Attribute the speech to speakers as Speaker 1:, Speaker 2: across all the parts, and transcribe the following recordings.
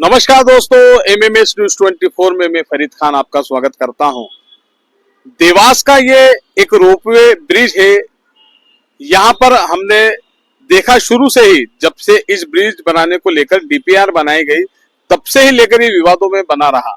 Speaker 1: नमस्कार दोस्तों, MMS news 24 में मैं फरीद खान आपका स्वागत करता हूं। देवास का ये एक रोपवे ब्रिज है। यहाँ पर हमने देखा शुरू से ही, जब से इस ब्रिज बनाने को लेकर डीपीआर बनाई गई, तब से ही लेकर ये विवादों में बना रहा।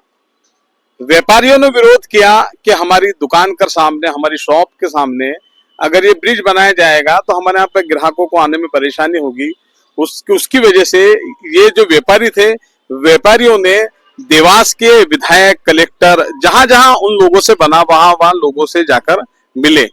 Speaker 1: व्यापारियों ने विरोध किया कि हमारी दुकान के सामने, हमारी शॉप के सामने अगर ये ब्रिज बनाया जाएगा तो हमारे यहाँ पे ग्राहकों को आने में परेशानी होगी। उसकी वजह से ये जो व्यापारी थे, व्यापारियों ने देवास के विधायक, कलेक्टर, जहां जहां उन लोगों से बना वहां लोगों से जाकर मिले,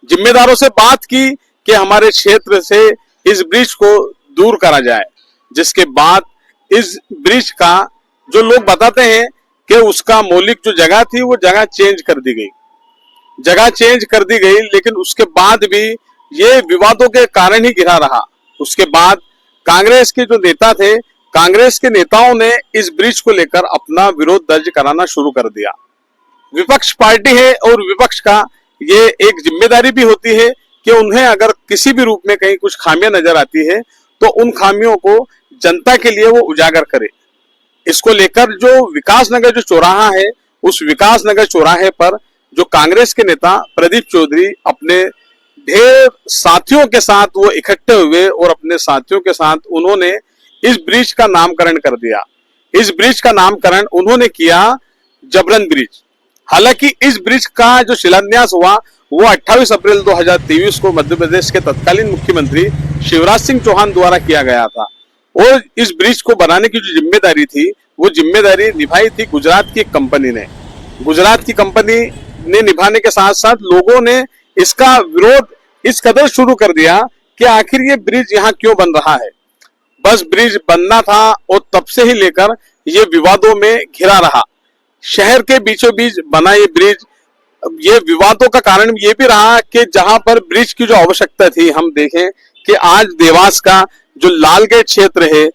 Speaker 1: जिम्मेदारों से बात की कि हमारे क्षेत्र से इस ब्रिज को दूर करा जाए। जिसके बाद इस ब्रिज का जो लोग बताते हैं कि उसका मौलिक जो जगह थी वो जगह चेंज कर दी गई, लेकिन उसके बाद भी ये विवादों के कारण ही घिरा रहा। उसके बाद कांग्रेस के जो नेता थे, कांग्रेस के नेताओं ने इस ब्रिज को लेकर अपना विरोध दर्ज कराना शुरू कर दिया। विपक्ष पार्टी है और विपक्ष का ये एक जिम्मेदारी भी होती है कि उन्हें अगर किसी भी रूप में कहीं कुछ खामियां नजर आती है तो उन खामियों को जनता के लिए वो उजागर करे। इसको लेकर जो विकासनगर जो चौराहा है, उस विकासनगर चौराहे पर जो कांग्रेस के नेता प्रदीप चौधरी अपने ढेर साथियों के साथ वो इकट्ठे हुए और अपने साथियों के साथ उन्होंने इस ब्रिज का नामकरण कर दिया। इस ब्रिज का नामकरण उन्होंने किया जबरन ब्रिज। हालांकि इस ब्रिज का जो शिलान्यास हुआ वो 28 अप्रैल 2023 को मध्य प्रदेश के तत्कालीन मुख्यमंत्री शिवराज सिंह चौहान द्वारा किया गया था। और इस ब्रिज को बनाने की जो जिम्मेदारी थी, वो जिम्मेदारी निभाई थी गुजरात की कंपनी ने। गुजरात की कंपनी ने निभाने के साथ साथ लोगों ने इसका विरोध इस कदर शुरू कर दिया कि आखिर ये ब्रिज यहाँ क्यों बन रहा है। बस ब्रिज बनना था और तब से ही लेकर ये विवादों में घिरा रहा। शहर के बीचों बीच बना ये ब्रिज, ये विवादों का कारण ये भी रहा कि जहां पर ब्रिज की जो आवश्यकता थी, हम देखें कि आज देवास का जो लालगेट क्षेत्र है,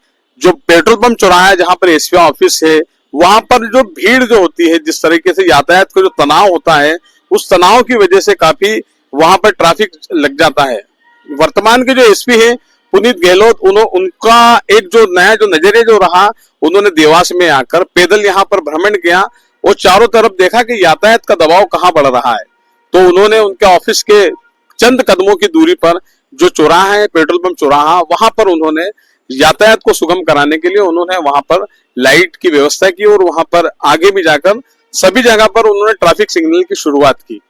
Speaker 1: जो पेट्रोल पंप चौराहा है, जहां पर एसपी ऑफिस है, वहां पर जो भीड़ जो होती है, जिस तरीके से यातायात का जो तनाव होता है, उस तनाव की वजह से काफी वहां पर ट्रैफिक लग जाता है। वर्तमान के जो एसपी है पुनीत गहलोत, उनका एक जो नया जो नजरिया जो रहा, उन्होंने देवास में आकर पैदल यहाँ पर भ्रमण किया और चारों तरफ देखा कि यातायात का दबाव कहाँ बढ़ रहा है। तो उन्होंने उनके ऑफिस के चंद कदमों की दूरी पर जो चौराहा है, पेट्रोल पंप चौराहा, वहां पर उन्होंने यातायात को सुगम कराने के लिए उन्होंने वहां पर लाइट की व्यवस्था की और वहां पर आगे भी जाकर सभी जगह पर उन्होंने ट्रैफिक सिग्नल की शुरुआत की।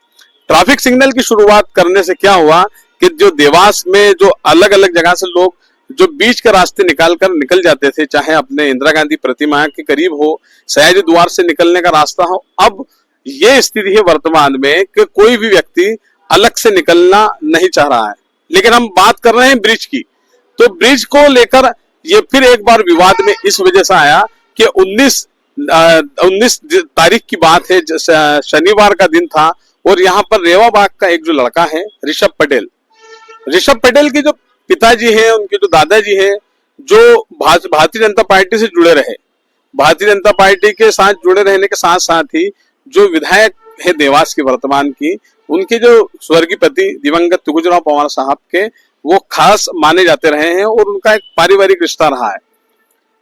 Speaker 1: ट्रैफिक सिग्नल की शुरुआत करने से क्या हुआ कि जो देवास में जो अलग अलग जगह से लोग जो बीच के रास्ते निकल जाते थे, चाहे अपने इंदिरा गांधी प्रतिमा के करीब हो, सयाजी द्वार से निकलने का रास्ता हो, अब ये स्थिति है वर्तमान में कि कोई भी व्यक्ति अलग से निकलना नहीं चाह रहा है। लेकिन हम बात कर रहे हैं ब्रिज की, तो ब्रिज को लेकर ये फिर एक बार विवाद में इस वजह से आया कि 19 तारीख की बात है, शनिवार का दिन था, और यहाँ पर रेवा बाग का एक जो लड़का है ऋषभ पटेल के जो पिताजी हैं, उनके जो दादाजी हैं, जो भारतीय जनता पार्टी से जुड़े रहे, भारतीय जनता पार्टी के साथ जुड़े रहने के साथ साथ ही जो विधायक है देवास की वर्तमान की, उनके जो स्वर्गीय पति दिवंगत तुगुजराव पवार साहब के वो खास माने जाते रहे हैं और उनका एक पारिवारिक रिश्ता रहा है।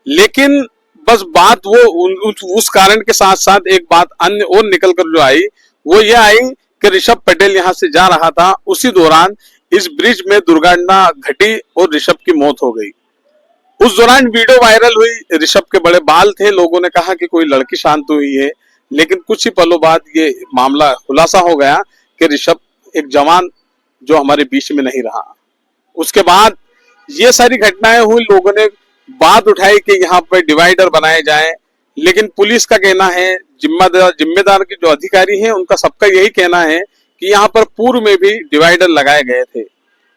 Speaker 1: लेकिन बस बात वो उस कारण के साथ साथ एक बात अन्य और निकल कर जो आई, वो ये आई कि ऋषभ पटेल यहाँ से जा रहा था, उसी दौरान इस ब्रिज में दुर्घटना घटी और ऋषभ की मौत हो गई। उस दौरान वीडियो वायरल हुई, ऋषभ के बड़े बाल थे, लोगों ने कहा कि कोई लड़की शांत हुई है, लेकिन कुछ ही पलों बाद ये मामला खुलासा हो गया कि ऋषभ एक जवान जो हमारे बीच में नहीं रहा। उसके बाद ये सारी घटनाएं हुई, लोगों ने बात उठाई कि यहाँ पर डिवाइडर बनाए जाए, लेकिन पुलिस का कहना है, जिम्मेदार के जो अधिकारी हैं उनका सबका यही कहना है कि यहाँ पर पूर्व में भी डिवाइडर लगाए गए थे।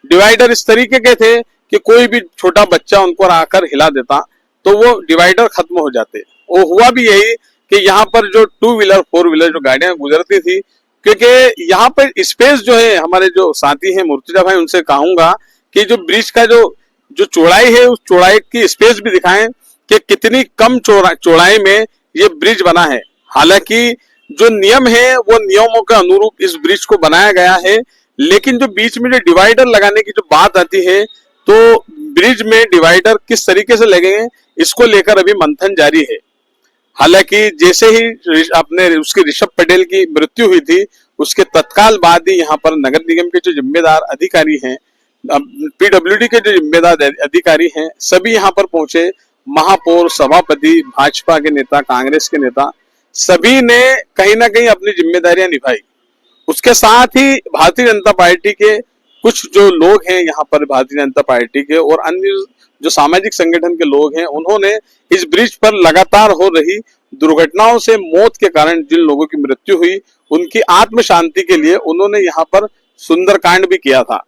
Speaker 1: डिवाइडर इस तरीके के थे कि कोई भी छोटा बच्चा उनको आकर हिला देता तो वो डिवाइडर खत्म हो जाते। वो हुआ भी यही कि यहाँ पर जो 2 व्हीलर 4 व्हीलर जो गाड़ियां गुजरती थी, क्योंकि यहाँ पर स्पेस जो है, हमारे जो साथी हैं मुर्तजा भाई, उनसे कहूंगा कि जो ब्रिज का जो चौड़ाई है, उस चौड़ाई की स्पेस भी दिखाएं कि कितनी कम चौड़ाई में ये ब्रिज बना है। हालांकि जो नियम है वो नियमों के अनुरूप इस ब्रिज को बनाया गया है, लेकिन जो बीच में जो डिवाइडर लगाने की जो बात आती है, तो ब्रिज में डिवाइडर किस तरीके से लगेंगे, इसको लेकर अभी मंथन जारी है। हालांकि जैसे ही अपने उसकी ऋषभ पटेल की मृत्यु हुई थी, उसके तत्काल बाद ही यहाँ पर नगर निगम के जो जिम्मेदार अधिकारी हैं, पीडब्ल्यूडी के जो जिम्मेदार अधिकारी हैं, सभी यहाँ पर पहुंचे। महापौर, सभापति, भाजपा के नेता, कांग्रेस के नेता, सभी ने कहीं ना कहीं अपनी जिम्मेदारियां निभाई। उसके साथ ही भारतीय जनता पार्टी के कुछ जो लोग हैं यहाँ पर, भारतीय जनता पार्टी के और अन्य जो सामाजिक संगठन के लोग हैं, उन्होंने इस ब्रिज पर लगातार हो रही दुर्घटनाओं से मौत के कारण जिन लोगों की मृत्यु हुई, उनकी आत्म शांति के लिए उन्होंने यहाँ पर सुंदरकांड भी किया था।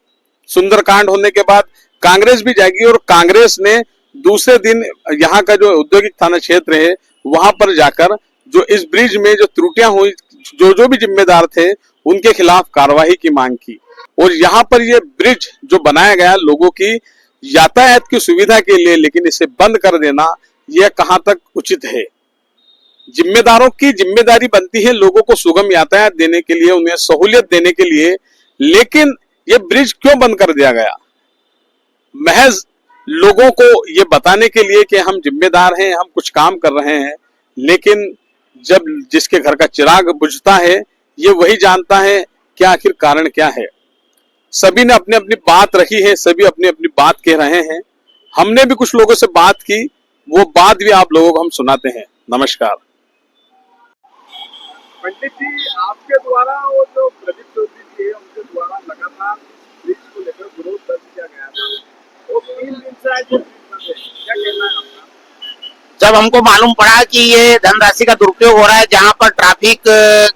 Speaker 1: सुंदरकांड होने के बाद कांग्रेस भी जागी और कांग्रेस ने दूसरे दिन यहाँ का जो औद्योगिक थाना क्षेत्र है, वहां पर जाकर जो इस ब्रिज में जो त्रुटियां हुई, जो भी जिम्मेदार थे, उनके खिलाफ कार्रवाई की मांग की। और यहाँ पर ये ब्रिज जो बनाया गया लोगों की यातायात की सुविधा के लिए, लेकिन इसे बंद कर देना यह कहां तक उचित है। जिम्मेदारों की जिम्मेदारी बनती है लोगों को सुगम यातायात देने के लिए, उन्हें सहूलियत देने के लिए, लेकिन ये ब्रिज क्यों बंद कर दिया गया? महज लोगों को ये बताने के लिए कि हम जिम्मेदार हैं, हम कुछ काम कर रहे हैं, लेकिन जब जिसके घर का चिराग बुझता है, ये वही जानता है कि आखिर कारण क्या है। सभी ने अपनी अपनी बात रखी है, सभी अपनी अपनी बात कह रहे हैं। हमने भी कुछ लोगों से बात की, वो बात भी आप लोगों को हम सुनाते हैं। नमस्कार।
Speaker 2: पंडित जी, आपके द्वारा और जो प्रदीप चौधरी जी है, उनके द्वारा लगातार ब्रिज को लेकर विरोध दर्ज किया गया था और 3 दिन से आज क्या कहना है आपका?
Speaker 3: जब हमको मालूम पड़ा कि ये धनराशि का दुरुपयोग हो रहा है, जहाँ पर ट्रैफिक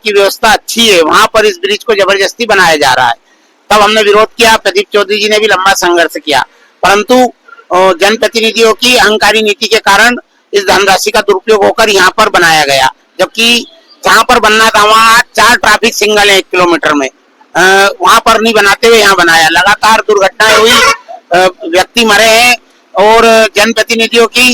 Speaker 3: की व्यवस्था अच्छी है, वहां पर इस ब्रिज को जबरदस्ती बनाया जा रहा है, तब हमने विरोध किया। प्रदीप चौधरी जी ने भी लंबा संघर्ष किया, परंतु जनप्रतिनिधियों की अहंकारी नीति के कारण इस धनराशि का दुरुपयोग होकर यहाँ पर बनाया गया, जबकि जहाँ पर बनना था वहाँ 4 ट्रैफिक सिग्नल है 1 किलोमीटर में, वहां पर नहीं बनाते हुए यहाँ बनाया। लगातार दुर्घटनाएं हुई, व्यक्ति मरे हैं और जनप्रतिनिधियों की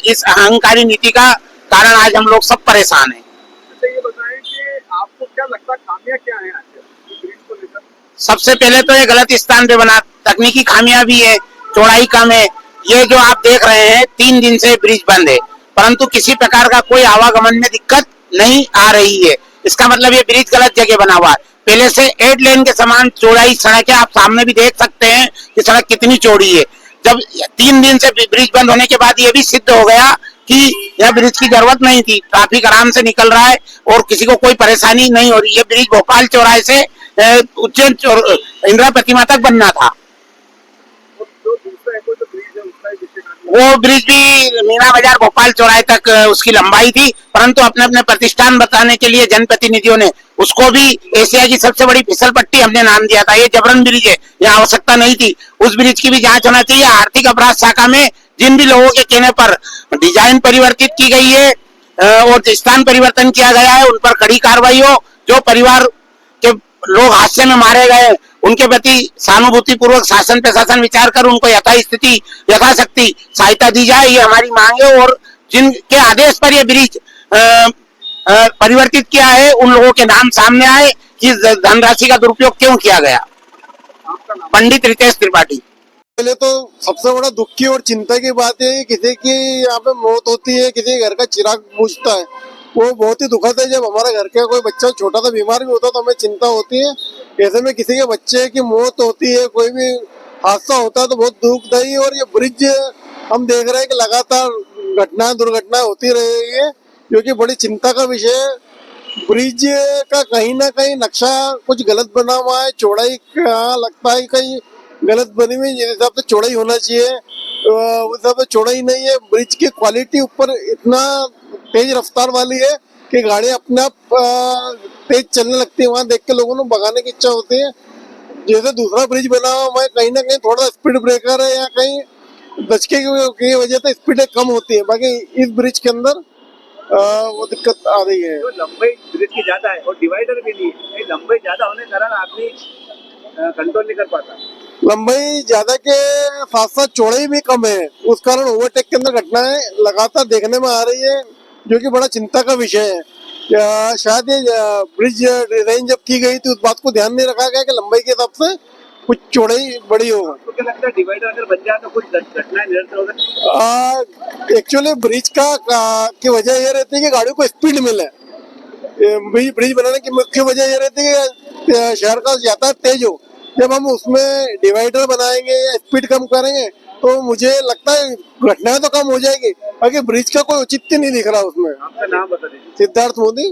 Speaker 3: इस अहंकारी नीति का कारण आज हम लोग सब परेशान हैं।
Speaker 2: अच्छा, ये बताएं कि आपको क्या लगता है खामियां क्या है आज ब्रिज को लेकर?
Speaker 3: सबसे पहले तो ये गलत स्थान पे बना, तकनीकी खामियां भी है, चौड़ाई कम है। ये जो आप देख रहे हैं 3 दिन से ब्रिज बंद है, परंतु किसी प्रकार का कोई आवागमन में दिक्कत नहीं आ रही है। इसका मतलब ये ब्रिज गलत जगह बना हुआ है। पहले से 8 लेन के समान चौड़ाई सड़क है, आप सामने भी देख सकते हैं कि सड़क कितनी चौड़ी है। जब 3 दिन से ब्रिज बंद होने के बाद ये भी सिद्ध हो गया कि यह ब्रिज की जरूरत नहीं थी, ट्रैफिक आराम से निकल रहा है और किसी को कोई परेशानी नहीं हो रही। ये ब्रिज भोपाल चौराहे से उज्जैन इंदिरा प्रतिमा तक बनना था। वो ब्रिज भी मीना बाजार भोपाल चौराहे तक उसकी लंबाई थी, परंतु अपने अपने प्रतिष्ठान बताने के लिए जनप्रतिनिधियों ने उसको भी एशिया की सबसे बड़ी फिसल पट्टी हमने नाम दिया था। ये जबरन ब्रिज है, यहाँ आवश्यकता नहीं थी। उस ब्रिज की भी जांच होना चाहिए। आर्थिक अपराध शाखा में जिन भी लोगों के कहने पर डिजाइन परिवर्तित की गई है और स्थान परिवर्तन किया गया है, उन पर कड़ी कार्रवाई हो। जो परिवार के लोग हादसे में मारे गए, उनके प्रति सहानुभूति पूर्वक शासन प्रशासन विचार कर उनको यथास्थिति यथाशक्ति सहायता दी जाए, ये हमारी मांग है। और जिनके आदेश पर ये ब्रिज परिवर्तित किया है, उन लोगों के नाम सामने आए कि धनराशि का दुरुपयोग क्यों किया गया। पंडित रितेश त्रिपाठी।
Speaker 4: पहले तो सबसे बड़ा दुख की और चिंता की बात है, किसी की यहाँ पे मौत होती है, किसी घर का चिराग बुझता है, वो बहुत ही दुखद है। जब हमारे घर का कोई बच्चा छोटा सा बीमार भी होता है तो हमें चिंता होती है। ऐसे में किसी के बच्चे की मौत होती है, कोई भी हादसा होता है तो बहुत दुखदायी। और ये ब्रिज हम देख रहे हैं कि लगातार दुर्घटनाएं होती रही है, जो कि बड़ी चिंता का विषय है। ब्रिज का कहीं ना कहीं नक्शा कुछ गलत बना हुआ है, चौड़ाई का लगता है कहीं गलत बनी हुई, जिस हिसाब से चौड़ाई होना चाहिए उस हिसाब से चौड़ाई नहीं है। ब्रिज की क्वालिटी ऊपर इतना तेज रफ्तार वाली है कि गाड़ी अपने आप तेज चलने लगती है, वहां देख के लोगों को भगाने की इच्छा होती है। जैसे दूसरा ब्रिज बना हुआ है, कहीं ना कहीं थोड़ा स्पीड ब्रेकर है या कहीं दचके की वजह से स्पीड कम होती है, बाकी इस ब्रिज के अंदर वो दिक्कत आ रही है।
Speaker 2: तो लंबाई ब्रिज की ज्यादा है और डिवाइडर भी नहीं है, लंबाई ज्यादा होने के कारण आदमी कंट्रोल नहीं कर पाता।
Speaker 4: लंबाई ज्यादा के साथ साथ चौड़ाई भी कम है, उस कारण ओवरटेक के अंदर घटनाएं लगातार देखने में आ रही है, जो कि बड़ा चिंता का विषय है। शायद ये ब्रिज डिजाइन जब की गई थी उस बात को ध्यान नहीं रखा गया कि लंबाई के हिसाब से कुछ चौड़ाई बड़ी हो।
Speaker 2: तो क्या लगता है डिवाइडर अगर बन जाए तो कुछ घटनाएं निरंतर हो सकती
Speaker 4: एक्चुअली ब्रिज की वजह ये रहती है कि गाड़ियों को स्पीड मिले। ब्रिज बनाने की मुख्य वजह ये रहती है कि शहर का यातायात तेज हो। जब हम उसमें डिवाइडर बनाएंगे या स्पीड कम करेंगे तो मुझे लगता है घटनाएं तो कम हो जाएगी, बाकी ब्रिज का कोई औचित्य नहीं दिख रहा उसमें।
Speaker 2: आपका नाम बता दीजिए।
Speaker 4: सिद्धार्थ मोदी।